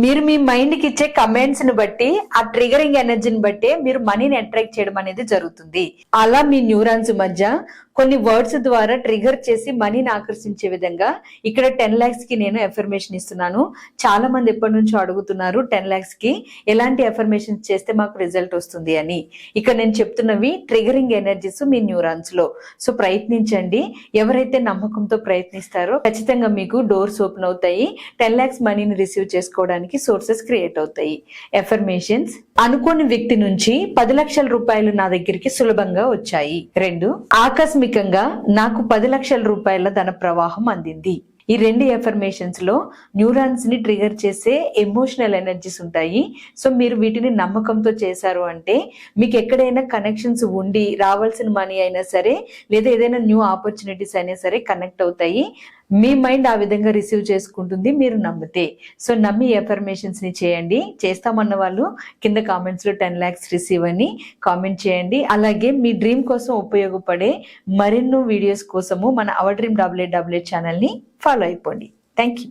మీరు మీ మైండ్ కి ఇచ్చే కమెంట్స్ ని బట్టి ఆ ట్రిగరింగ్ ఎనర్జీని బట్టి మీరు మనీని అట్రాక్ట్ చేయడం అనేది జరుగుతుంది. అలా మీ న్యూరాన్స్ మధ్య కొన్ని వర్డ్స్ ద్వారా ట్రిగర్ చేసి మనీని ఆకర్షించే విధంగా ఇక్కడ 10 lakhs కి నేను ఎఫర్మేషన్ ఇస్తున్నాను. చాలా మంది ఎప్పటి నుంచో అడుగుతున్నారు 10 lakhs కి ఎలాంటి ఎఫర్మేషన్ చేస్తే మాకు రిజల్ట్ వస్తుంది అని. ఇక్కడ నేను చెప్తున్నవి ట్రిగరింగ్ ఎనర్జీస్ మీ న్యూరాన్స్ లో. సో ప్రయత్నించండి. ఎవరైతే నమ్మకంతో ప్రయత్నిస్తారో ఖచ్చితంగా మీకు డోర్స్ ఓపెన్ అవుతాయి. 10 lakhs మనీని రిసీవ్ చేసుకోవడానికి సోర్సెస్ క్రియేట్ అవుతాయి. ఎఫర్మేషన్స్: అనుకోని వ్యక్తి నుంచి 10 లక్షల రూపాయలు నా దగ్గరికి సులభంగా వచ్చాయి. 2, ఆకస్మికంగా నాకు 10 లక్షల రూపాయల ధన ప్రవాహం అందింది. ఈ 2 ఎఫర్మేషన్స్ లో న్యూరాన్స్ ని ట్రిగర్ చేసే ఎమోషనల్ ఎనర్జీస్ ఉంటాయి. సో మీరు వీటిని నమ్మకంతో చేశారు అంటే మీకు ఎక్కడైనా కనెక్షన్స్ ఉండి రావాల్సిన మనీ అయినా సరే లేదా ఏదైనా న్యూ ఆపర్చునిటీస్ అయినా సరే కనెక్ట్ అవుతాయి. మీ మైండ్ ఆ విధంగా రిసీవ్ చేసుకుంటుంది మీరు నమ్మితే. సో నమ్మి ఎఫర్మేషన్స్ ని చేయండి. చేస్తామన్న వాళ్ళు కింద కామెంట్స్ లో 10 lakhs రిసీవ్ అని కామెంట్ చేయండి. అలాగే మీ డ్రీమ్ కోసం ఉపయోగపడే మరెన్నో వీడియోస్ కోసము మన అవర్ డ్రీమ్ AA ఛానల్ ని ఫాలో అయిపోండి. Thank you.